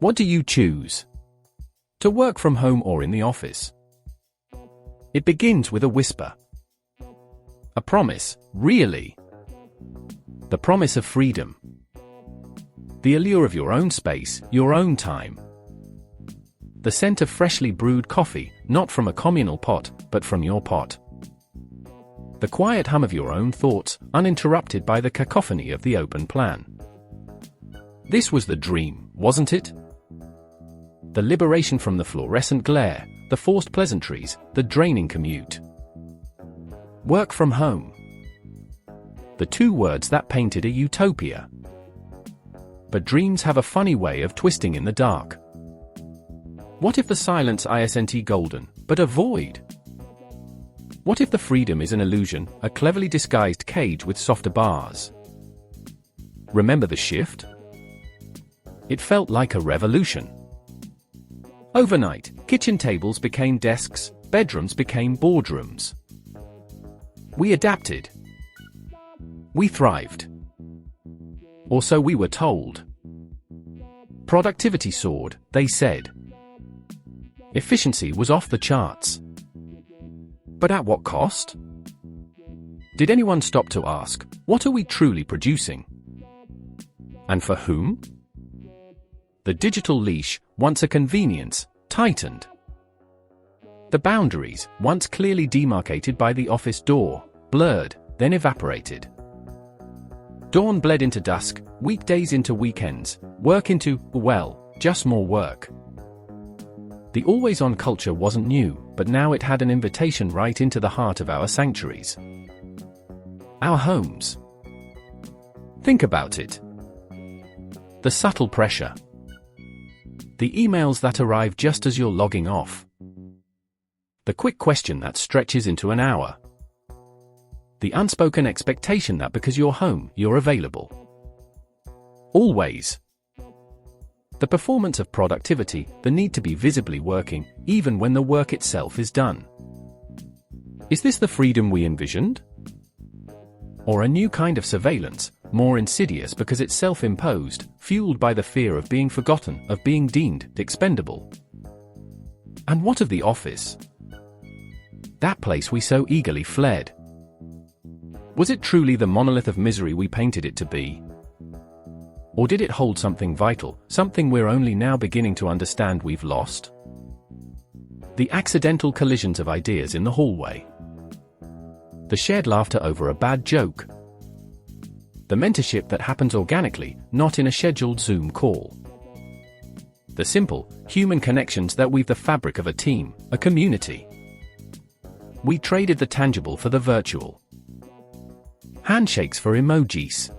What do you choose? To work from home or in the office? It begins with a whisper. A promise, really. The promise of freedom. The allure of your own space, your own time. The scent of freshly brewed coffee, not from a communal pot, but from your pot. The quiet hum of your own thoughts, uninterrupted by the cacophony of the open plan. This was the dream, wasn't it? The liberation from the fluorescent glare, the forced pleasantries, the draining commute. Work from home. The two words that painted a utopia. But dreams have a funny way of twisting in the dark. What if the silence isn't golden, but a void? What if the freedom is an illusion, a cleverly disguised cage with softer bars? Remember the shift? It felt like a revolution. Overnight, kitchen tables became desks, bedrooms became boardrooms. We adapted. We thrived. Or so we were told. Productivity soared, they said. Efficiency was off the charts. But at what cost? Did anyone stop to ask, what are we truly producing? And for whom? The digital leash, once a convenience, tightened. The boundaries, once clearly demarcated by the office door, blurred, then evaporated. Dawn bled into dusk, weekdays into weekends, work into, well, just more work. The always-on culture wasn't new, but now it had an invitation right into the heart of our sanctuaries. Our homes. Think about it. The subtle pressure. The emails that arrive just as you're logging off. The quick question that stretches into an hour. The unspoken expectation that because you're home, you're available. Always. The performance of productivity, the need to be visibly working, even when the work itself is done. Is this the freedom we envisioned? Or a new kind of surveillance, more insidious because it's self-imposed, fueled by the fear of being forgotten, of being deemed expendable? And what of the office? That place we so eagerly fled. Was it truly the monolith of misery we painted it to be? Or did it hold something vital, something we're only now beginning to understand we've lost? The accidental collisions of ideas in the hallway. The shared laughter over a bad joke. The mentorship that happens organically, not in a scheduled Zoom call. The simple, human connections that weave the fabric of a team, a community. We traded the tangible for the virtual. Handshakes for emojis.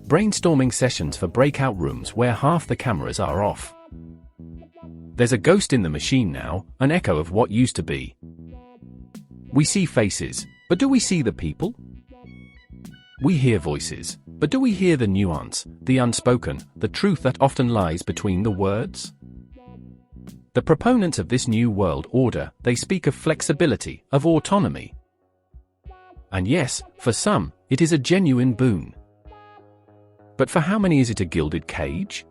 Brainstorming sessions for breakout rooms where half the cameras are off. There's a ghost in the machine now, an echo of what used to be. We see faces, but do we see the people? We hear voices, but do we hear the nuance, the unspoken, the truth that often lies between the words? The proponents of this new world order, they speak of flexibility, of autonomy. And yes, for some, it is a genuine boon. But for how many is it a gilded cage?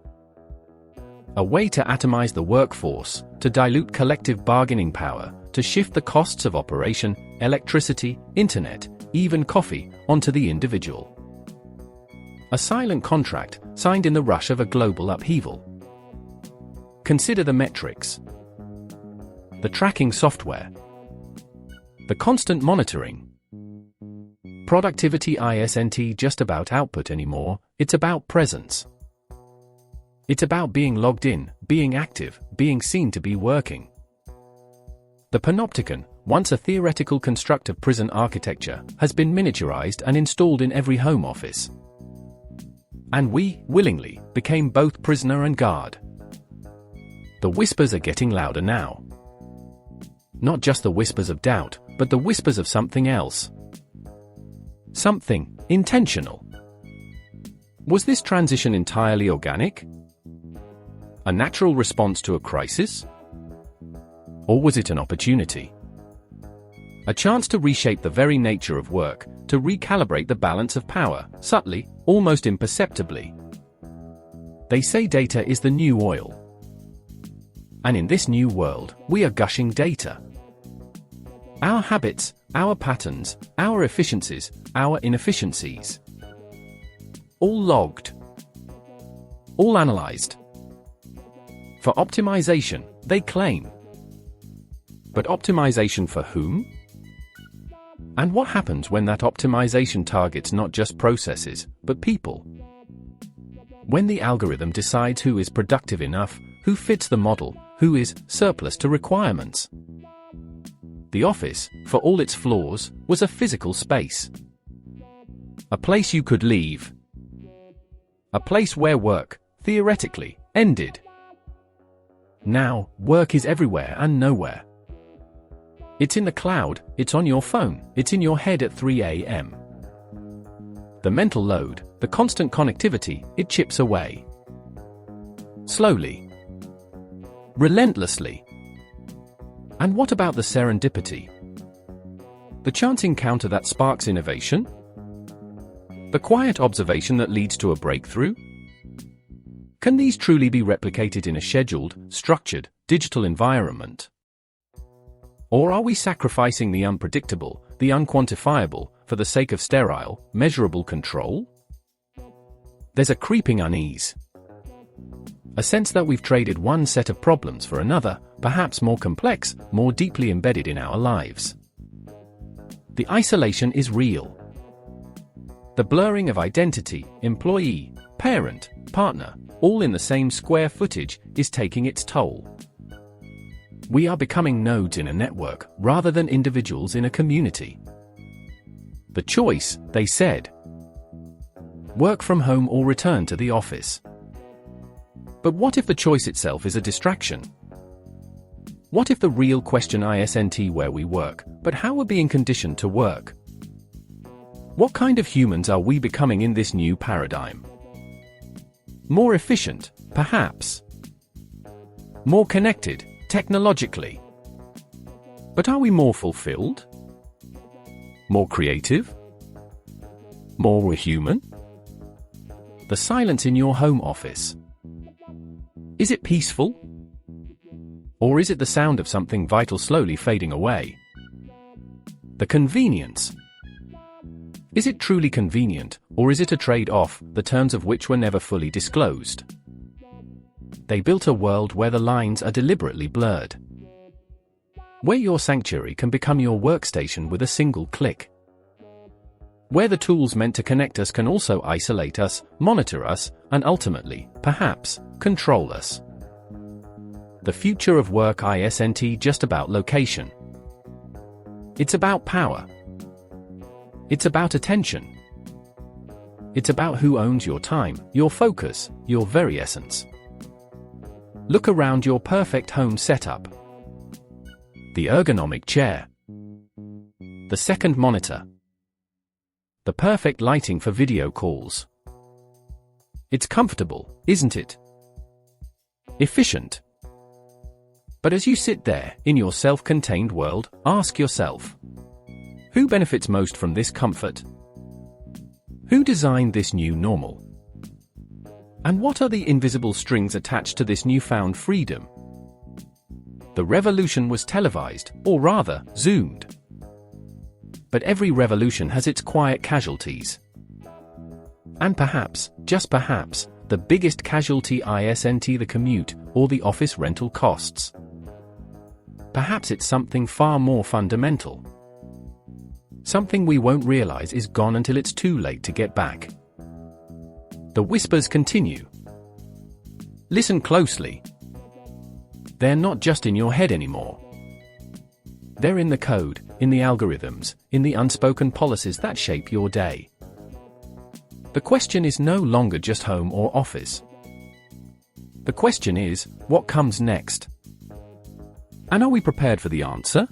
A way to atomize the workforce, to dilute collective bargaining power, to shift the costs of operation, electricity, internet, even coffee, onto the individual. A silent contract, signed in the rush of a global upheaval. Consider the metrics. The tracking software. The constant monitoring. Productivity isn't just about output anymore, it's about presence. It's about being logged in, being active, being seen to be working. The panopticon, once a theoretical construct of prison architecture, has been miniaturized and installed in every home office. And we, willingly, became both prisoner and guard. The whispers are getting louder now. Not just the whispers of doubt, but the whispers of something else. Something intentional. Was this transition entirely organic? A natural response to a crisis? Or was it an opportunity? A chance to reshape the very nature of work, to recalibrate the balance of power, subtly, almost imperceptibly. They say data is the new oil. And in this new world, we are gushing data. Our habits, our patterns, our efficiencies, our inefficiencies. All logged. All analyzed. For optimization, they claim. But optimization for whom? And what happens when that optimization targets not just processes, but people? When the algorithm decides who is productive enough, who fits the model, who is surplus to requirements. The office, for all its flaws, was a physical space. A place you could leave. A place where work, theoretically, ended. Now, work is everywhere and nowhere. It's in the cloud, it's on your phone, it's in your head at 3 a.m. The mental load, the constant connectivity, it chips away. Slowly. Relentlessly. And what about the serendipity? The chance encounter that sparks innovation? The quiet observation that leads to a breakthrough? Can these truly be replicated in a scheduled, structured, digital environment? Or are we sacrificing the unpredictable, the unquantifiable, for the sake of sterile, measurable control? There's a creeping unease. A sense that we've traded one set of problems for another, perhaps more complex, more deeply embedded in our lives. The isolation is real. The blurring of identity, employee, parent, partner, all in the same square footage, is taking its toll. We are becoming nodes in a network, rather than individuals in a community. The choice, they said. Work from home or return to the office. But what if the choice itself is a distraction? What if the real question isn't where we work, but how we're being conditioned to work? What kind of humans are we becoming in this new paradigm? More efficient, perhaps. More connected, technologically. But are we more fulfilled? More creative? More human? The silence in your home office. Is it peaceful? Or is it the sound of something vital slowly fading away? The convenience. Is it truly convenient, or is it a trade-off, the terms of which were never fully disclosed? They built a world where the lines are deliberately blurred. Where your sanctuary can become your workstation with a single click. Where the tools meant to connect us can also isolate us, monitor us, and ultimately, perhaps, control us. The future of work isn't just about location. It's about power. It's about attention. It's about who owns your time, your focus, your very essence. Look around your perfect home setup. The ergonomic chair. The second monitor. The perfect lighting for video calls. It's comfortable, isn't it? Efficient. But as you sit there, in your self-contained world, ask yourself, who benefits most from this comfort? Who designed this new normal? And what are the invisible strings attached to this newfound freedom? The revolution was televised, or rather, zoomed. But every revolution has its quiet casualties. And perhaps, just perhaps, the biggest casualty isn't the commute, or the office rental costs. Perhaps it's something far more fundamental. Something we won't realize is gone until it's too late to get back. The whispers continue. Listen closely. They're not just in your head anymore. They're in the code, in the algorithms, in the unspoken policies that shape your day. The question is no longer just home or office. The question is, what comes next? And are we prepared for the answer?